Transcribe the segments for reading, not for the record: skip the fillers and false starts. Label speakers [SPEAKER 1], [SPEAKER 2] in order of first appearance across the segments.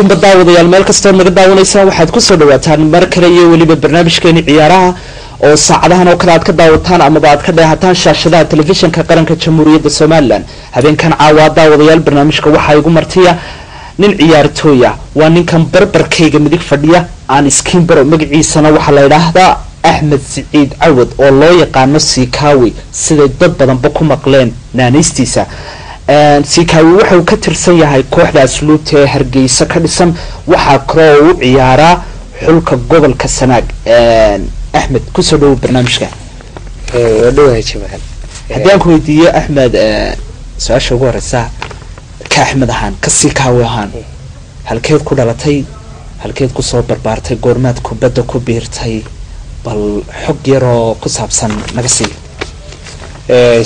[SPEAKER 1] inba daawadayaal meel kastoo naga daawanaysaa waxaad kusoo dhawaataan mar kale iyo weliba barnaamijkeeni ciyaaraha oo saacadahan oo kale aad ka daawataan amaba aad ka dheehataan shaashadaha telefishinka qaranka jamhuuriyadda somalilan. habeenkan caawa daawadayaal barnaamijka waxaa igu martiya nin ciyaartooya, waa ninkan barbarkayga midig fadhiya aan iskiin baro, magaciisana waxaa la yidhaahdaa axmed siciid cawad oo loo yaqaano Sikaawi siday dad badanba ku maqleen naanaystiisa. Sikaawi wuxuu ka tirsan yahay kooxda asluubta ee Hargeysa ka dhisan, waxaa kaloo uu ciyaaraa xulka gobolka Sanaag. Axmed kusoo dhaw barnaamijka.
[SPEAKER 2] wadhowahay Jamaal.
[SPEAKER 1] haddii aan ku weydiiyo Axmed su-aasha ugu horeysa ka Axmed ahaan ka Sikaawi ahaan halkeed ku dhalatay, halkeed kusoo barbaartay, goormaad kubadda ku biirtay, bal xog yaroo ku saabsan naga sii.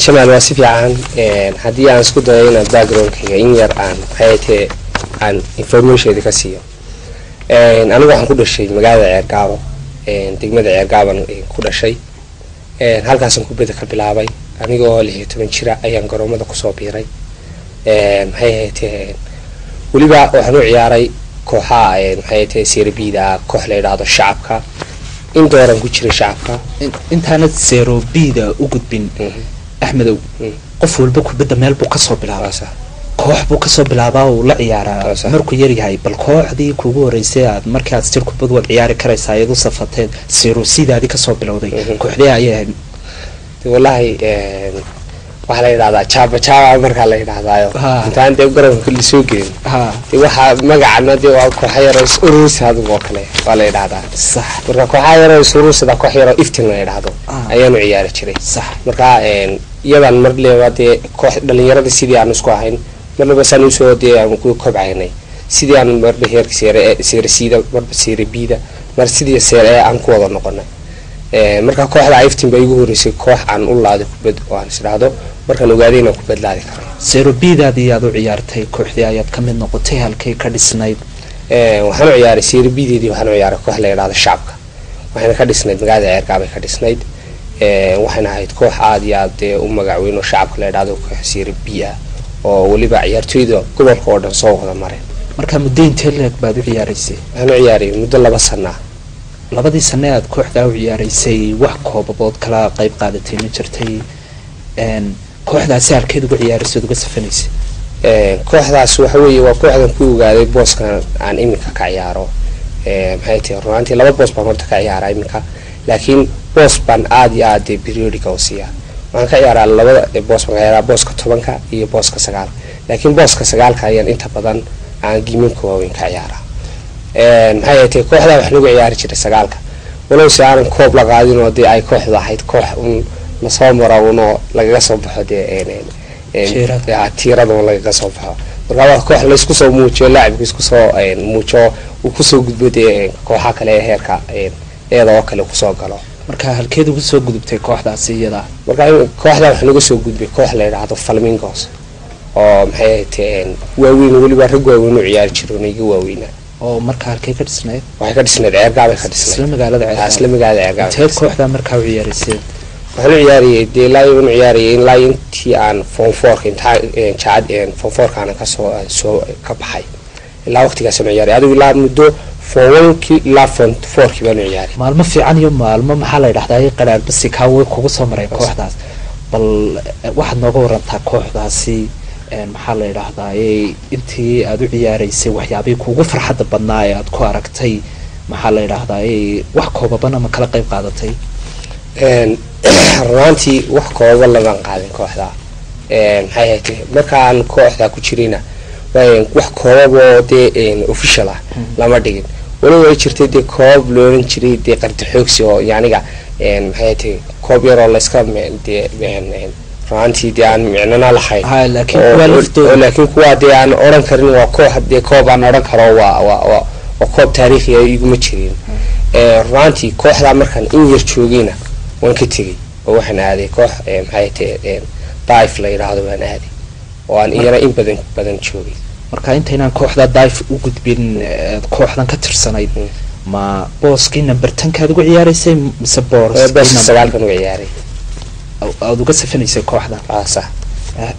[SPEAKER 2] Jamaal waa si fiican. haddii aan isku dayo inaan backgroundkayga in yar aan information ka siiyo. anigu waxaan ku dhashay magaalada Ceergaabo, degmada Ceergaaban ku dhashay. halkaasaan kubadda ka bilaabay anigoo 16 jira ayaan garoomada kusoo biiray. weliba waxaan u ciyaaray kooxaha Serbida, koox la yidhaahdo Shacabka. in dooran ku jiray Shacabka
[SPEAKER 1] intaanad Serbida u gudbin. Axmedow qof walba kubadda meel buu kasoo bilaabaa, koox buu kasoo bilaabaa oo la ciyaaraa markuu yar yahay. bal kooxdii kugu horeysay aad markii aad sir kubad wad ciyaari karaysaa iyadu safateed Serbida kasoo bilowday kooxdii ayay ahayd?
[SPEAKER 2] wallahi waxa la yiraahdaa Chaba marka la yiraahdayo intaan dib garoonka la soo geeyo waxa magacana dee waa koox yar oo urursaad oo kale waa la yiraahdaa.
[SPEAKER 1] sax.
[SPEAKER 2] marka koox yar oo urursada koox yar oo iftiin la yiraahdo ayaan u ciyaari jiray.
[SPEAKER 1] sax.
[SPEAKER 2] marka iyadan mar leeyahay dee koox dhalinyarada sidii aan isku ahayn marba san soo dee aan ku kobcaynay sidii aan marba heerka Serbida marba Serbida mar sidii Serbia aan ku wada noqonay. marka kooxda iftiin bay ugu horeysay koox aan u laado kubad oo aan isdhaado markaan ogaadayna kubad laadi karo.
[SPEAKER 1] Serbida aad u ciyaartay kooxdii ayaad ka mid noqotay, halkay ka dhisnayd?
[SPEAKER 2] waxaan u ciyaaray Serbida, waxaan u ciyaaray koox la yiraahdo Shacabka, waxayna ka dhisnayd magaalada Ceergaabo ka dhisnayd. waxayna ahayd koox aad iyo aad u magac weyn oo Shacabka la yiraahdo koox Serbia oo waliba ciyaartooyda gobolka oo dhan soo wada maray.
[SPEAKER 1] marka muddo intee leeg baad u ciyaaraysay?
[SPEAKER 2] waxaan u ciyaaray muddo 2 sano.
[SPEAKER 1] labadii sano aad kooxda u ciyaaraysay wax koobabood kala qayb qaadatay ma jirtay? kooxdaasi halkeed ugu ciyaaraysay uga safanaysay?
[SPEAKER 2] kooxdaas waxa weeye waa kooxdan ku ogaaday booskan aan iminka ka ciyaaro. runtii 2 boos baan horta ka ciyaaraa iminka, laakiin boos baan aad iyo aad periodic oo siiya. waxaan ka ciyaaraa 2 boos, baan ka ciyaaraa booska 10 iyo booska 9, laakiin booska 9 ayaan inta badan aan giminka waaweyn ka ciyaaraa. kooxda wax lagu ciyaari jiray 9 walow si aan koob la qaadin oo dee ay kooxda ahayd koox la soo maraawno lagaga soo baxo dee tiirada lagaga soo baxo. marka waa koox la isku soo muujiyo, laacibku isku soo muujiyo uu ku soo gudbo dee kooxaha kale ee heerka iyada oo kale ku soo galo.
[SPEAKER 1] marka halkeed ugu soo gudubtay kooxdaasi iyada?
[SPEAKER 2] marka kooxda wax lagu soo gudbay koox la yiraahdo Flamingos oo waaweyn waliba rag waaweyn u ciyaari jiray iga waaweyna.
[SPEAKER 1] oo marka halkay ka dhisnayd?
[SPEAKER 2] waxay ka dhisnayd Ceergaabo ka dhisnayd
[SPEAKER 1] isla magaalada Ceergaabo.
[SPEAKER 2] isla magaalada Ceergaabo.
[SPEAKER 1] inteed kooxda markaa u ciyaaraysay?
[SPEAKER 2] waxaan u ciyaariyay dee laayin u ciyaariyay in laayintii aan form 4 intaan form 4 kana ka soo ka baxay ilaa waqtigaas aan ciyaariyay adigu ilaa muddo form 1 ilaa form 4 baan u ciyaariyay.
[SPEAKER 1] maalmo fiican iyo maalmo maxaa la yiraahdaa ay qaraar basi Sikaawi kugu soo maray kooxdaas. bal waxaad nooga warantaa kooxdaasi maxaa la yiraahdaa intii aad u ciyaaraysay waxyaabay kugu farxadda badnaa ee aad ku aragtay, maxaa la yiraahdaa wax koobaban ama kala qayb qaadatay?
[SPEAKER 2] runtii wax kooban lama qaadin kooxda. markaan kooxda ku jirayna wax koob oo dee official ah lama dhigin. walow ay jirtay dee koob loolan jiray dee qarti xoogsi oo yaniga koob yar oo la iska runtii dee aan micnana lahayn. laakiin kuwa dee aan oran karin waa koox dee koob aan oran karo waa koob taariikhi ah iguma jirin. runtii kooxda markaan in yar joogayna waan ka tegay oo waxaan aaday koox Daif la yiraahdo waan aaday oo aan iyana in badan joogay.
[SPEAKER 1] marka intaynaan kooxda Daif u gudbin kooxdan ka tirsanayd ma booskii number 10 kaad ugu ciyaaraysay mise
[SPEAKER 2] booska 9 kan ugu ciyaaray?
[SPEAKER 1] aad uga safanaysay kooxda?
[SPEAKER 2] sax.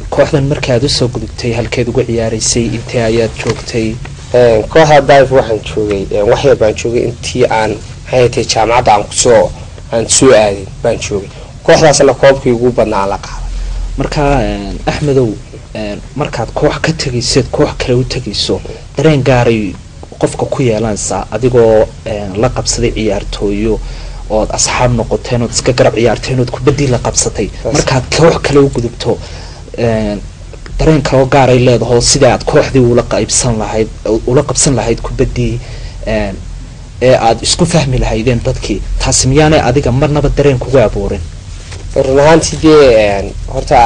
[SPEAKER 1] kooxdan markaad u soo gudubtay halkeed ugu ciyaaraysay, intee ayaad joogtay,
[SPEAKER 2] kooxda dive waxaan joogay wax yar baan joogay intii aan maxay tahay jaamacadda aan soo aadin baan joogay kooxdaasna koobkii ugu badnaa la qaaday.
[SPEAKER 1] marka Axmedow markaad koox ka tagaysid koox kale u tagayso dareen gaaray qofka ku yeelanaysa adigoo la qabsaday ciyaartooyo oo asxaab noqoteen oo iska garab ciyaarteen oo kubadii la qabsatay markaad koox kale u gudubto dareen kale gaaray leedahay sida aad kooxdii ula qabsan lahayd kubadii ee aad isku fahmi lahaydeen dadkii taasi miyaanay adiga marnaba dareen kugu abuurin?
[SPEAKER 2] run ahaantii dee horta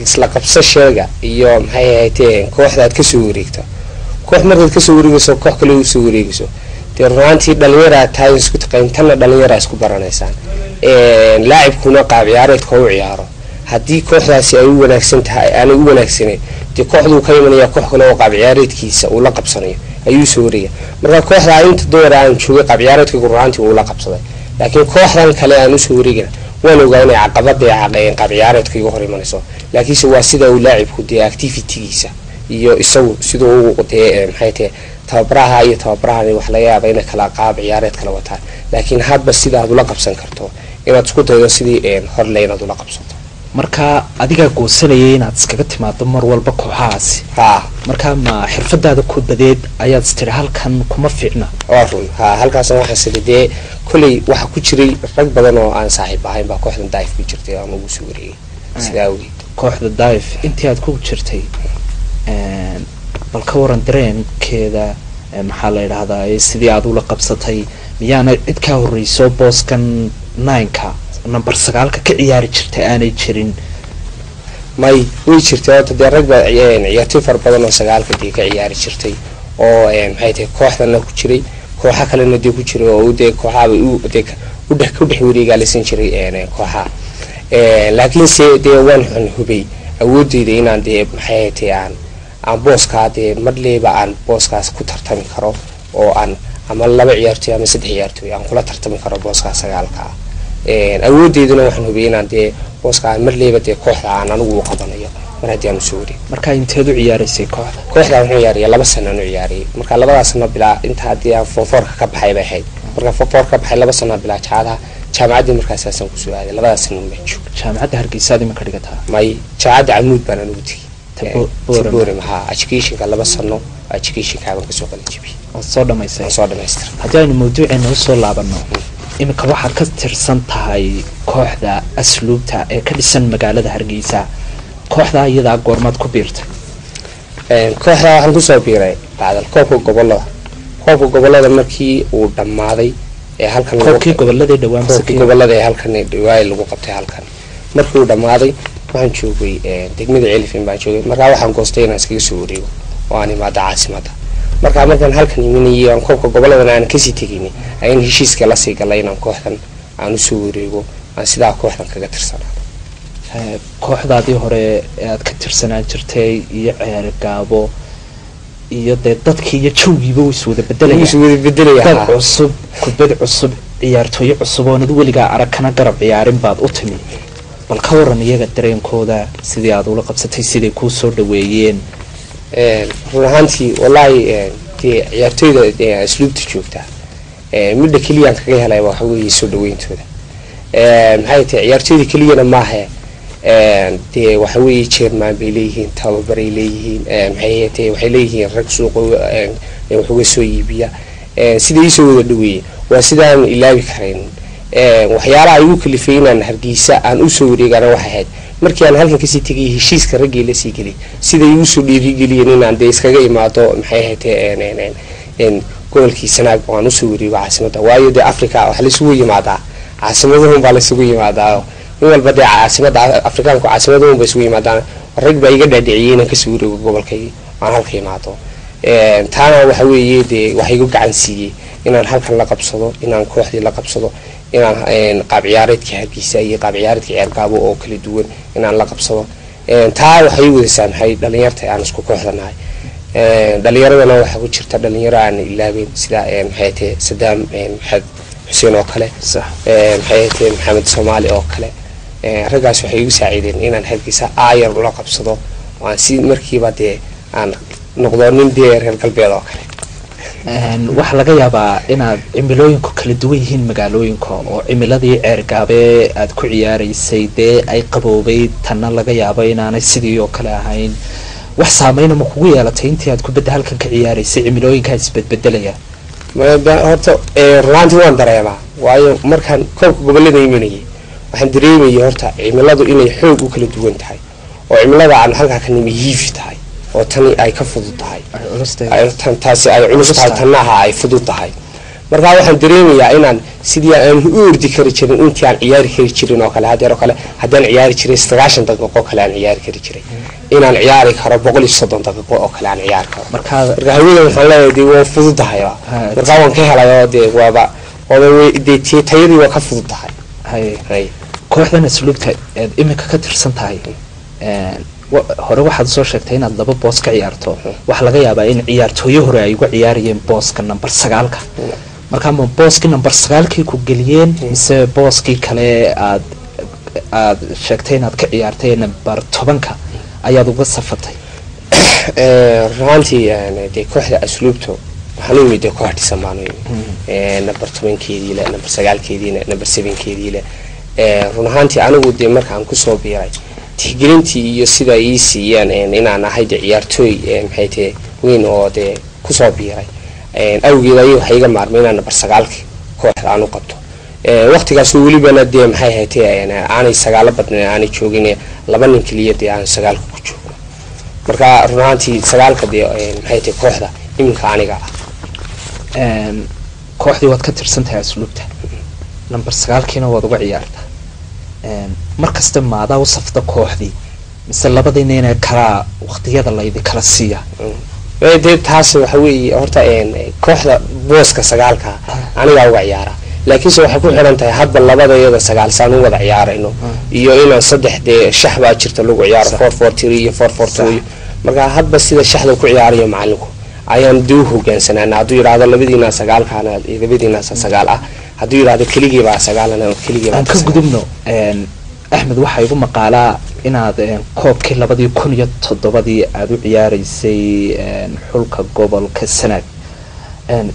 [SPEAKER 2] isla qabsasheega iyo maxay ahayd kooxda aad kasoo wareegto koox markaad kasoo wareegayso koox kale u soo wareegayso dee run ahaantii dhalinyara tahay isku taqaantana dhalinyara isku baranaysaan laacibkuna qaab ciyaareedka u ciyaaro haddii kooxdaasi ay u wanaagsan tahay aanay u wanaagsaneyn dee kooxdu ka imanaya koox kale oo qaab ciyaareedkiisa uu la qabsanayo ayuu soo wareegaya marka kooxda inta door aan joogay qaab ciyaareedka run ahaantii uu la qabsaday laakiin kooxdan kale aan u soo wareegina waan ogaa inay caqabada xaqeen qaab ciyaareedka igu hor imanayso laakiinse waa sida uu laacibku dee activity-giisa iyo isagu sidoo uu dee maxay tahay tababaraha iyo tababarahani wax laga yaabaa inay kala qaab ciyaareed kala wataan laakiin hadba sida aad ula qabsan karto inaad isku daydo sidii horle inaad ula qabsato.
[SPEAKER 1] marka adiga goosanayay inaad iskaga timaado mar walba kooxahaasi marka ma xirfadaada kubadeed ayaad istiri halkan kuma fiicna?
[SPEAKER 2] waa run halkaas waxaan sidee kulay waxa ku jiray rag badan oo aan saaxiib ahayn baa kooxda dive ku jirtay aan ugu soo wareegay sidaa weey.
[SPEAKER 1] kooxda dive intii aad ku jirtay bal ka waran dareenkeeda maxaa la yiraahdaa sidii aad ula qabsatay miyaana cid ka horeyso booskan 9ka number 9ka ka ciyaari jirtay aanay jirin?
[SPEAKER 2] may way jirtay oo dad rag baa ciyaartay far badan oo 9ka ka ciyaari jirtay oo maxay tahay kooxdana ku jiray kooxa kalena dee ku jiray oo dee kooxaha u dhex wareegaalaysan jiray kooxaha laakiin se dee waan hubay awoodeyda inaan dee maxay tahay aan booska dee madleeba aan booskaas ku tartami karo oo aan ama 2 ciyaartooy ama 3 ciyaartooy aan kula tartami karo booska 9ka awoodeyduna waxaan hubiyay inaan dee booska madleeba dee kooxda aan anigu u qabanayo mar haddii aan soo wareeg.
[SPEAKER 1] marka inteed u ciyaaraysay kooxda?
[SPEAKER 2] kooxda waxaan ciyaariyay 2 sano aan ciyaariyay marka 2 sano bilaa inta haddii aan foorka ka baxay bay ahayd marka foorka ka baxay 2 sano bilaa jaamacadda markaas aan ku soo aaday 2 sano ma joog.
[SPEAKER 1] jaamacadda Hargeysa ma ka dhigataa?
[SPEAKER 2] may jaamacadda Amuud baan anigu tagay Boorama educationka 2 sano educationka aan ka soo qalin jibiyay
[SPEAKER 1] oo soo dhameysay
[SPEAKER 2] haddii
[SPEAKER 1] aynu mawduuceena u soo laabano imika waxaad ka tirsan tahay kooxda asluubta ee ka dhisan magaalada Hargeysa kooxda iyada goormaad ku biirtay?
[SPEAKER 2] kooxda waxaan ku soo biiray bacdal koobka gobolada markii uu dhamaaday halkan
[SPEAKER 1] koobkii gobolada dhawaan
[SPEAKER 2] gobolada halkan dhawaay lagu qabtay halkan markii uu dhamaaday waxaan joogay degmada Celifin baan joogay marka waxaan goostay inaan iskaga soo wareego oo aan imaado caasimada markaan halkan iminayay aan koobka gobolada aan ka sii tagaynay ayaan heshiiska la sii galay inaan kooxdan aan u soo wareego aan sidaa kooxdan kaga tirsanaado.
[SPEAKER 1] kooxdaadii hore aad ka tirsanaan jirtay iyo ciyaar gaabo iyo dadkii iyo jawgiiba is wada bedelaya cusub kubad cusub ciyaartooy cusub oo weligaa arag kana garab ciyaarin baad u timi bal ka waran iyaga dareenkooda sidii aad ula qabsatay sidii ku soo dhaweeyeen?
[SPEAKER 2] run ahaantii wallahi ciyaartooyda asluubta joogta midda kaliya aan kaga helay waxa weeye soo dhaweyntooda maxay tahay ciyaartooyda kaliyana maaha dee waxa weeye chairman bay leeyihiin tababaray leeyihiin maxay tahay waxay leeyihiin rag suuq wax soo iibiya sidii soo wada dhaweeyay waa sidaan ilaabi karayn waxyaalaha ay u kalifay inaan Hargeysa aan u soo wareegana waxa ahayd markii aan halkan ka sii tagay heshiiska ragii la sii galay sida ay u soo dhiirigeliyeen inaan dee iskaga imaado maxay ahayd gobolkii Sanaag aan u soo wareego caasimada waayo dee Afrika waxa la isugu yimaadaa caasimadaha baa la isugu yimaadaa walba dee caasimada Afrikaanku caasimadaha baa isugu yimaadaan rag baa iga dhaadhiciyeen inaan ka soo wareego gobolkay aan halka imaado taana waxa weeye dee waxa igu gacan siiyay inaan halkan la qabsado inaan kooxdii la qabsado inaan qaab ciyaareedka Hargeysa iyo qaab ciyaareedka ciyaar gaabo oo kala duwan inaan la qabsado taa waxay wada saamaxay dhalinyarta aan isku kooxdanahay dhalinyaradana waxa ku jirta dhalinyaro aan ilaabeen sida maxay tahay Sadaam Maxamed Xuseen oo kale maxay tahay Maxamed Soomaali oo kale ragaas waxay igu saacideen inaan Hargeysa aayar la qabsado waan si markiiba dee aan noqdo nin dee reer galbeed oo kale
[SPEAKER 1] waxaa laga yaabaa inaad cimilooyinku kala duwan yihiin magaalooyinka oo cimiladii ceergaabe aad ku ciyaaraysay dee ay qaboobeyd tanna laga yaabo inaanay sidii oo kale ahayn wax saameyna ma kugu yeelatay intii aad kubadda halkan ka ciyaaraysay cimilooyinkaa isbedbedelaya
[SPEAKER 2] horta runaantii waan dareemaa waayo markaan koobka gobolada imanayay waxaan dareemayay horta cimiladu inay xoog u kala duwan tahay oo cimilada aan halkaa ka nimi hiifi tahay oo tani ay ka fudud tahay taasi ay culus tahay tannaha ay fudud tahay markaa waxaan dareemayaa inaan sidii aan u ordi kari jirin intii aan ciyaari kari jirin oo kale hadeer oo kale haddaan ciyaari jiray 90 daqiiqo oo kale aan ciyaari kari jiray inaan ciyaari karo 130 daqiiqo oo kale aan ciyaari karo marka hawada waxaan leeyahay waa fudud tahay markaa waan ka helayo dee waaba dee tayadii waa ka fudud tahay hay
[SPEAKER 1] kooxdan asluubta aad imika ka tirsan tahay hore waxaad soo sheegtay inaad laba boos ka ciyaarto waxa laga yaabaa in ciyaartooyo hore ay uga ciyaarayeen booska number 9ka marka ma booski number 9kii ku galiyeen mise booski kale aad sheegtay inaad ka ciyaartay number 10ka ayaad uga safatay
[SPEAKER 2] runtii dee kooxda asluubta waxaan u imid koox dhisamaan number 10keedii la number 9keedii number 7keedii la runtii anigu dee markaan ku soo biiray tixgelintii iyo sida ay siiyeen inaan ahay ciyaartooy maxay tahay weyn oo dee ku soo biiray awgeed ayuu waxay iga maarmay inaan number 9 kooxda aan u qabto waqtigaas waliba dee maxay ahayd aanay 9 badnaan aanay joogin laba nin kaliya dee aan 9 ku joogo marka runtii 9ka dee maxay tahay kooxda iminka aniga
[SPEAKER 1] kooxdii waad ka tirsan tahay asluubta number 9kiina waad uga ciyaartaa markasta maadaa u safta kooxdii mise labadiina inay kala waqtiyada laydi kala siiya
[SPEAKER 2] dee taasi waxa weeye horta kooxda booska 9ka aniga uga ciyaara laakiinse waxay ku xiran tahay hadba labadayada 9 saan u wada ciyaarayno iyo inaan saddex dee shaxba jirta lagu ciyaaro 4-4-3 iyo 4-4-2 marka hadba sida shaxda ku ciyaarayo macallinku ayaan duu hogaansanaana hadduu yiraahdo labadiina 9kaana labadiina 9 ah hadduu yiraahdo keligii baa 9ana keligii baa
[SPEAKER 1] ka gudubno axmed waxa igu maqaalaa inaad koobkii 2007 aad u ciyaaraysay xulka gobolka Sanaag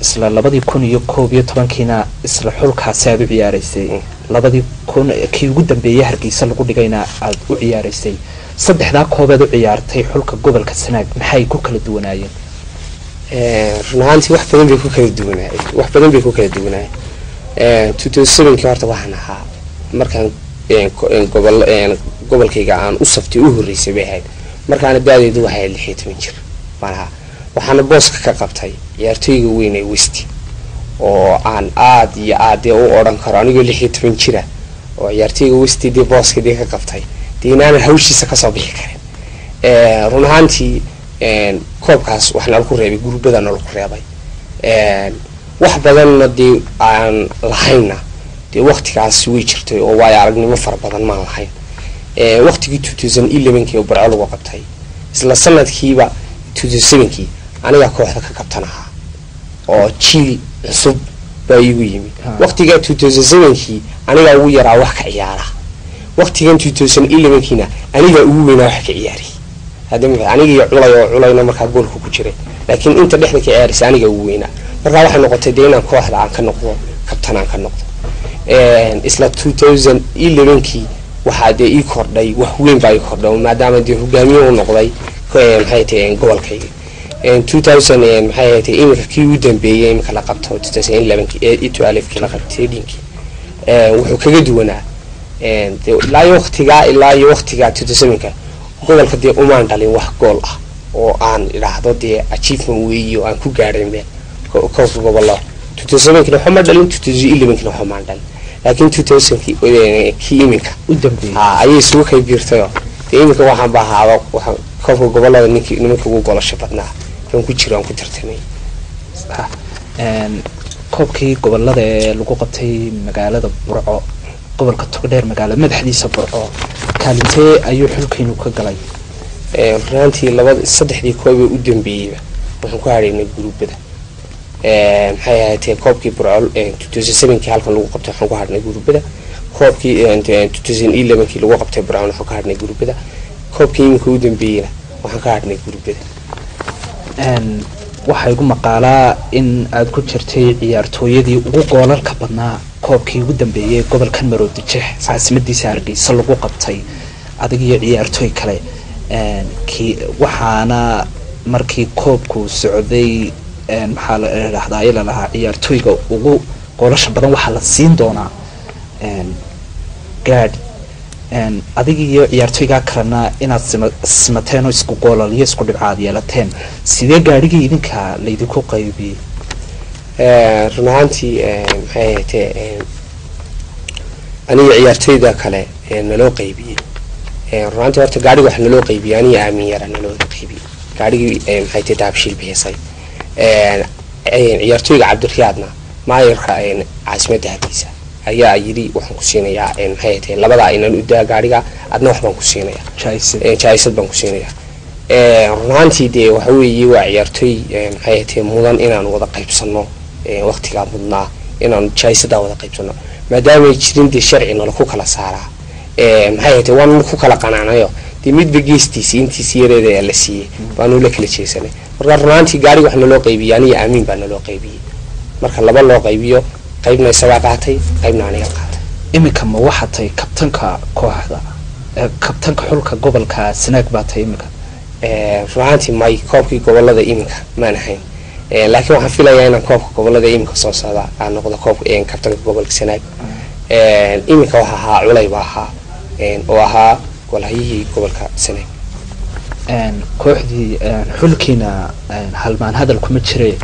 [SPEAKER 1] isla 2011kiina isla xulkaasi aad u ciyaaraysay 2000 kii ugu dambeeyay Hargeysa lagu dhigayna aad u ciyaaraysay saddexda koobaad u ciyaartay xulka gobolka Sanaag maxay ku kala duwanaayeen
[SPEAKER 2] runtii wax badan bay ku kala duwanaayeen 2007 horta waxaan ahaa markaan gobolkayga aan u saftay u horeysay bay ahayd markaana daadeedu waxay 16 jir waxaana booska ka qabtay ciyaartooyga weyn ee West oo aan aad iyo aad u oran karo anigoo 16 jira oo ciyaartooyga West dee booska ka qabtay diinana hawshiisa ka soo bixi kareen runtii koobkaas waxaan ku reebay gurubadan oo ku reebay wax badan dee aan lahayna dee waqtigaas way jirtay oo way aragnimo far badan ma lahayn waqtigii 2011 oo Barco lagu qabtay isla sanadkiiba 2007 aniga kooxda ka kabtanaha oo jiil cusub baa igu yimi waqtiga 2007 aniga ugu yaraa wax ka ciyaara waqtigan 2011 aniga ugu weynaa wax ka ciyaari hadda aniga culayna markaa goolku ku jiray laakiin inta dhexda ka ciyaaraysa aniga ugu weynaa markaa waxay noqotay deena kooxda aan ka noqdo kabtanaan ka noqdo isla 2011 waxaa dee ii kordhay wax weyn baa ii kordhay maadaama dee hogaamiye uu noqday maxay tahay gobolkayga 2000 maxay tahay imika kii u dambeeyay imika la qabto 2011 kii la qabtay dhinkii wuxuu kaga duwanaa ilaa waqtiga 2007 gobolka dee umaan dhalin wax gool ah oo aan idhaahdo dee achievement weeyo aan ku gaadhin meel koobka gobolada 2007 waxa ma dhalin 2011 waxa ma dhalin laakiin 2000 kii imika
[SPEAKER 1] u dambeeyay
[SPEAKER 2] ayay soo kay biirtay dee imika waxaan baahaado waxa koobka gobolada nimanka ugu goolasho badnaa kan ku jiraan ku tartamay
[SPEAKER 1] koobkii gobolada ee lagu qabtay magaalada Burco gobolka Togdheer magaalada madaxdiisa Burco kaalintee ayuu xulkaynu ka galay
[SPEAKER 2] runtii saddexdii koob ee u dambeeyay waxaan ku hareynay gurubada maxay ahayd koobkii Burco 2007 halkan lagu qabtay waxaan ku hareynay gurubada koobkii 2011 lagu qabtay Burco waxaan ku hareynay gurubada koobkii imika u dambeeyay waxaan ka hareynay gurubada
[SPEAKER 1] waxaa igu maqaalaa in aad ku jirtay ciyaartooyadii ugu goolalka badnaa koobkii ugu dambeeyay gobolkan Maroodijeex caasimadiisa Hargeysa lagu qabtay adig iyo ciyaartooy kale waxaana markii koobku socday maxaa la yiraahdaa ila laha ciyaartooyga ugu goolasha badan waxa la siin doonaa gaad adig iyo ciyaartooyga kalena inaad simateen oo isku goolal iyo isku dhibcaad yeelateen sidee gaadhigii idinka la idinku qaybiyay
[SPEAKER 2] runaantii maxay ahayd aniga ciyaartooyda kale naloo qaybiyay runaantii horta gaadhiga wax naloo qaybiyay aniga aamin yara naloo qaybiyay gaadhigii maxay ahayd daabshiil bixisay ciyaartooyga Cabdiriyaadna maayirka caasimadda Hargeysa ayaa yiri waxaan ku siinayaa maxay ahayd labada inaan u daa gaadhiga adna wax baan ku siinayaa jaayisad baan ku siinayaa runaantii dee waxa weeye waa ciyaartooy maxay ahayd mudan inaan wada qaybsano waqtiga mudnaa inaan jaayisada wada qaybsano maadaama jirin dee sharci nala ku kala saaraa maxay ahayd waan ku kala qanaanayo dee midba geestiisa intiisa yareeda la siiyay baanu la kala jeesanay marka runaantii gaadhiga wax naloo qaybiyay aniga aamin baa naloo qaybiyay marka laba loo qaybiyo qaybna isaga qaatay qaybna aniga qaatay
[SPEAKER 1] imika ma waxa tay kabtanka kooxda kabtanka xulka gobolka Sanaag baa tay imika
[SPEAKER 2] runaantii may koobkii gobolada imika ma ahayn laakiin waxaan filayaa inaan koobka gobolada imika soo socda aan noqdo koobka kabtanka gobolka Sanaag imika waxa ahaa culay baa ahaa oo ahaa golahayihii gobolka Sanaag
[SPEAKER 1] kooxdii xulkiina halmaan hadal kuma jiray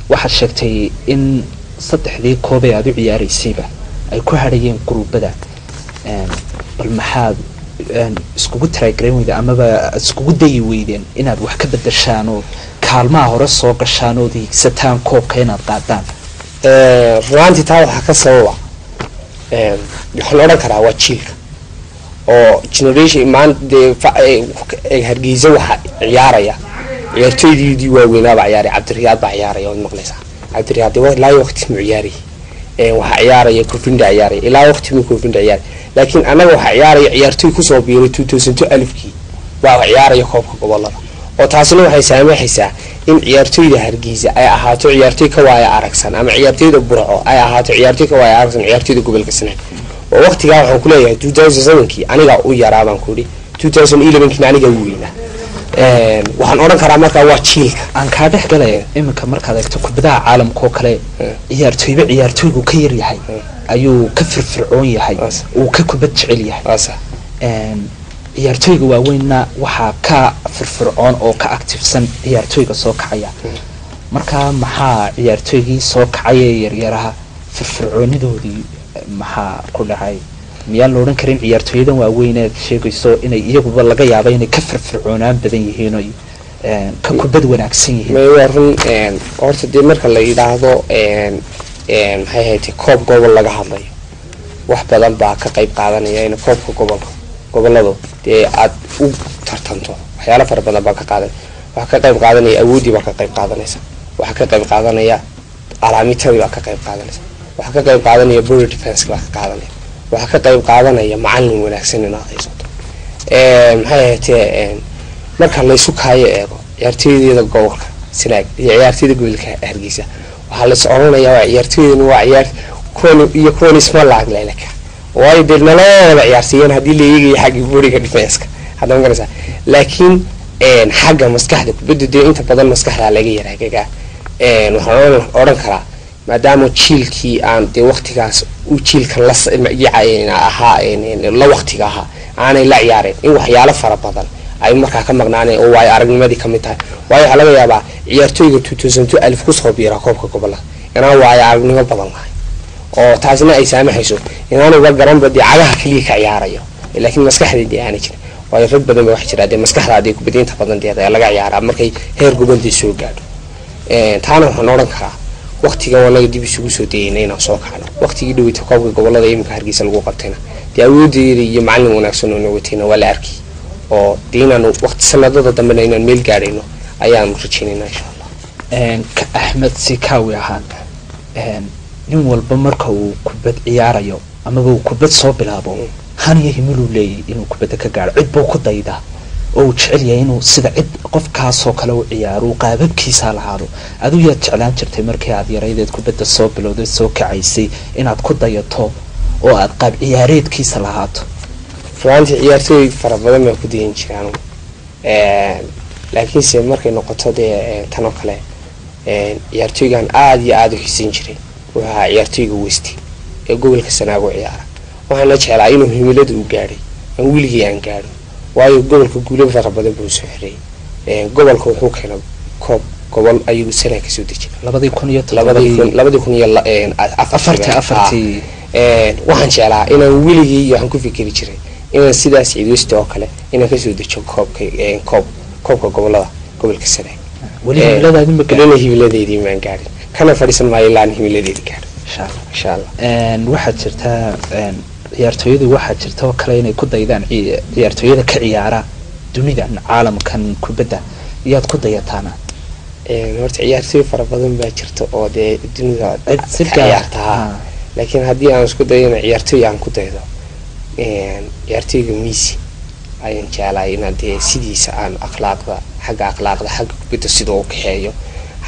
[SPEAKER 1] waxaad sheegtay in saddexdii koob ee aad u ciyaaraysayba ay ku hadhayeen gruubada bal maxaad iskugu taraagaran weyda amaba iskugu dayi weydeen inaad wax ka bedeshaan oo kaalmaha hore soo gashaan oo hiigsataan koobka inaad qaadaan
[SPEAKER 2] runaantii taa waxaa ka sababa waxaan odhan karaa waa jiilka oo generation maanta Hargeysa waxa ciyaaraya ciyaartooydii waaweynaaba ciyaaraya Cabdiriyaad baa ciyaaraya oo maqlaysa Cabdiriyaad ilaa waqti mu ciyaari waxa ciyaaraya Kofinda ciyaaraya ilaa waqti mu Kofinda ciyaari laakiin anaga waxa ciyaaraya ciyaartooy ku soo biiray 2002 waa ciyaaraya koobka gobolada oo taasina waxay saamaxaysaa in ciyaartooyda Hargeysa ay ahaato ciyaartooy ka waaya aragsan ama ciyaartooyda Burco ay ahaato ciyaartooy ka waaya aragsan ciyaartooyda gobolka Sanaag oo waqtiga waxaan ku leeyahay 2007kii aniga u yaraabaan ku dhig 2011kii aniga u weynaa waxaan oran karaa marka waa jiilka
[SPEAKER 1] aan ka dhex galay imika markaad eegto kubadaha caalamka oo kale ciyaartooygu ka yar yahay ayuu ka firfircoon yahay uu ka kubad jecel yahay ciyaartooyga waaweynna waxaa ka firfircoon oo ka activesan ciyaartooyga soo kacaya marka maxaa ciyaartooygii soo kacaya yaryaraha firfircoonidoodii maxaa ku dhacay miyaan la odhan karin ciyaartooyadan waaweyneed sheegayso inay iyaguba laga yaabo inay ka firfircoonaan badan yihiin oo ka kubad wanaagsan yihiin
[SPEAKER 2] horta dee marka la yidhaahdo maxay ahayd koob gobol laga hadlayo wax badan baa ka qayb qaadanaya in koobka goboladu dee aad u tartanto waxyaalo fara badan baa ka qaadan waxa ka qayb qaadanaya awoodii baa ka qayb qaadanaysa waxa ka qayb qaadanaya alaamitada baa ka qayb qaadanaysa waxa ka qayb qaadanaya body defense baa ka qaadanaya waxa ka qayb qaadanaya macallin wanaagsan inaad haysato maxay ahayd marka la isu kaayo eego ciyaartooyda gobolka Sanaag iyo ciyaartooyda gobolka Hargeysa waxa la soo oranayaa waa ciyaartooydan waa ciyaar kuwan isma laag leelaka way dirnalada ciyaarsiin hadii la eegayo xagga body defense hadda ma garanaysa laakiin xagga maskaxda kubadda inta badan maskaxda laga yaraagaa waxaan oran karaa maadaama jiilkii aan dee waqtigaas u jiilkan la ahaa la waqtiga ahaa aanay la ciyaareen in waxyaalo fara badan ay markaa ka maqnaaneen oo way aragnimadii ka mid tahay waayo waxa laga yaabaa ciyaartooyga 2002 ku soo biira koobka gobolada inaan way aragnimo badan lahayn oo taasina ay saamaxayso inaan uga garan badii cagaha kaliya ka ciyaarayo laakiin maskaxdeedii aanay jirin waayo rag badan wax jira dee maskaxdaadii ku badinta badan deeda laga ciyaaraa markay heer gobontii soo gaadho taana waxaan oran karaa waqtiga wanaag dib isugu soo deeyay inaan soo kacno waqtigii dhaweyta koobka gobolada imika Hargeysa lagu qabtayna dee awooddeeda iyo macallin wanaagsan oo nabadina wala arki oo diinaan waqti sanadada dambe inaan meel gaarayno ayaan rajaynaynaa insha Allah
[SPEAKER 1] ka Ahmed Sikawi ahaan nin walba marka uu kubad ciyaarayo ama uu kubad soo bilaabo haniyo himilu leeyahay inuu kubad ka gaaro cid buu ku daydaa oo uu jecel yahay inuu sida cid qofkaasoo kale u ciyaaro uu qaababkiisa lahaado adigu yaad jeclaan jirtay markii aad yaraydeed kubadda soo bilowday soo kacaysay inaad ku dayato oo aad qaab ciyaareedkiisa lahaato?
[SPEAKER 2] runaantii ciyaartooy fara badan baan ku dayan jiraan laakiinse markay noqoto dee tan oo kale ciyaartooygan aada iyo aada u xiisan jiray wuxuu ahaa ciyaartooyga westi ee gobolka Sanaag u ciyaara. waxaan la jeclaa inuu himilada u gaadhay aan weligii aan gaadhin, waayo gobolka guulo fara badan buu soo xiray. gobolka wuxuu keenay koob gobol ayuu Sanaag kasoo dejiyay 2004 waxaan jeclaa inaan weligii waxaan ku fikiri jiray inaan sidaas Ciid Westi oo kale inaan kasoo dejiyo koobka gobolada gobolka Sanaag.
[SPEAKER 1] weli himiladaadi ma
[SPEAKER 2] gaadhin? himiladeedii maan gaadhin, kana fadhiisan maayo ilaa aan himiladeedii gaadho insha Allah.
[SPEAKER 1] waxaad jirtaa ciyaartooyadu waxaad jirta oo kale inay ku daydaan ciyaartooyada ka ciyaara dunidan caalamkan kubadda iyaad ku dayataana?
[SPEAKER 2] horta ciyaartooy fara badan baa jirta oo dee dunida ka ciyaarta, laakiin haddii aan isku dayo in ciyaartooy aan ku daydo ciyaartooyga Messi ayaan jeclahay inaan dee sidiisa aan xagga akhlaaqda xagga kubadda sida uu kaxeeyo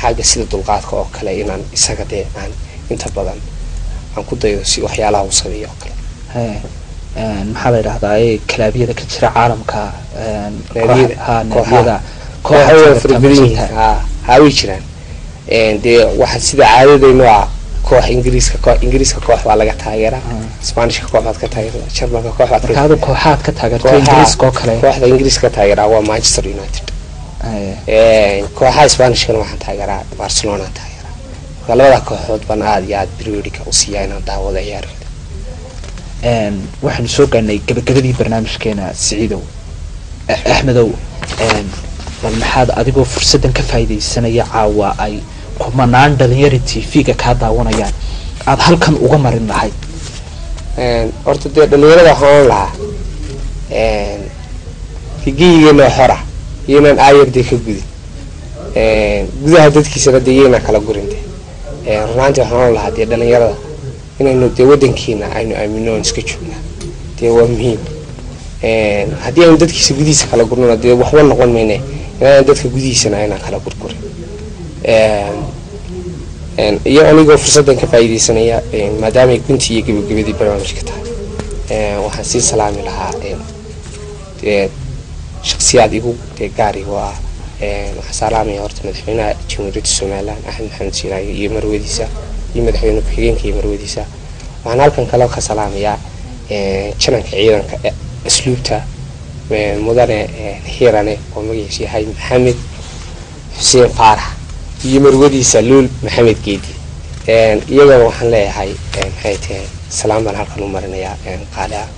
[SPEAKER 2] xagga sida dulqaadka oo kale inaan isaga dee aan inta badan aan ku daydo si waxyaalaha uu sameeyo oo kale.
[SPEAKER 1] maxaa la yidhahdaa kalaabyada ka jira caalamka
[SPEAKER 2] way jiraan dee waxa sida caadadaynu ah koox ingiriiska koox baa laga taageeraa, Isbaanishka koox baad ka taageertaa, Jarmalka koox baad
[SPEAKER 1] ka taageertaa. Ingiriiska oo kale
[SPEAKER 2] kooxda ingiriiska taageeraa waa Manchester United. kooxaha Isbaanishkana waxaan taageeraa Barcelona taageeraa. labada kooxood baan aad iyo aad periodic u siiyaa inaan daawado ciyaarooda.
[SPEAKER 1] waxaanu soo gaarnay gabagabadii barnaamijkeena Siciidow Axmedow, bal maxaad adigoo fursadan ka faa'iidaysanaya caawa ay kumanaan dhalinyaro TV-ga kaa daawanayaan aad halkan uga marin lahayd?
[SPEAKER 2] horta dee dhalinyarada waxaan lahaa higiyigeena xora inaan aayardii ka gudin gudaha dadkiisana dee inaan kala gurinte. runaantii waxaan lahaa dee dhalinyarada inaynu dee wadankiina aynu aamino oon iska joognaa dee waa muhiim. haddii aynu dadkiisa gudihiisa kala gurnona dee waxba noqon mayne inaan dadka gudihiisana aynaan kala gurgurin. iyo anigoo fursadan ka faa'iidaysanaya maadaama ay guntii iyo gabagabadii barnaamijka tahay waxaan sii salaami lahaa shakhsiyaad igu gaar igu ah. waxaan salaamaya horta madaxweynaha jamhuuriyadda Somaliland Axmed Maxamed Siiraayo iyo marwadiisa iyo madaxweyne ku-xigeenka iyo marwadiisa. waxaan halkan kale ka salaamayaa jananka ciidanka asluubta mudane Hiirane oo magaciisu yahay Maxamed Xuseen Faarax iyo marwadiisa Luul Maxamed Geedi. iyagana waxaan leeyahay maxay tahay salaam baan halkan u marinayaa qaali ah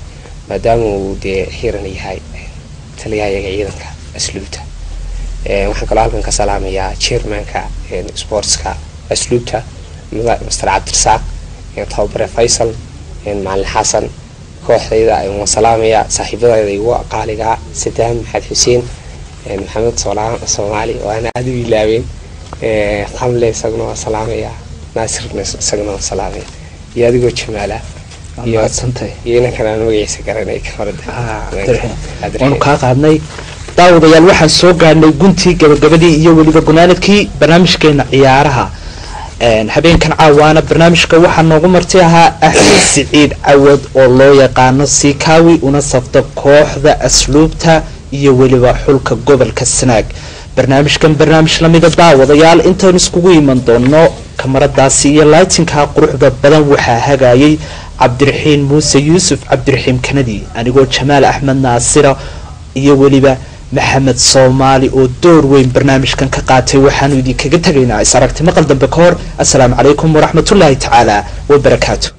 [SPEAKER 2] maadaama uu dee Hiirane yahay taliyaha ciidanka asluubta. waxaan kaloo halkan ka salaamayaa chairmanka sportska asluubta Mr. Cabdirasaaq tababare Faysal Macalin Xasan. kooxdayda ayaan salaamayaa saaxiibadayda igu qaaliga Sadaam Maxamed Xuseen Maxamed Soomaali oo aan aad u ilaaween qamle isaguna salaamayaa Naasir isaguna salaamaya iyo adigoo Jamaala iyo
[SPEAKER 1] santay
[SPEAKER 2] iyo inaan magaciisa garanay ka horda
[SPEAKER 1] waan ka qaadnay. daawadayaal waxaan soo gaarnay guntii gabagabadii iyo weliba gunaanadkii barnaamijkeena ciyaaraha. habeenkan caawaana barnaamijka waxaa noogu marti ahaa Axmed Siciid Cawad oo loo yaqaano Sikaawi una safta kooxda asluubta iyo weliba xulka gobolka Sanaag. barnaamijkan barnaamij lamida daawadayaal intaan iskugu iman doono kamaradaasi iyo lightingka quruxda badan waxaa hagaayay Cabdiraxiin Muuse Yuusuf Cabdiraxiim Kanadi, anigoo Jamaal Axmed Naasira iyo weliba Maxamed Soomaali oo door weyn barnaamijkan ka qaatay. waxaanu idinkaga tagaynaa is aragti maqal dambe ka hor. assalaamu calaykum waraxmatullaahi tacaala wabarakaatu.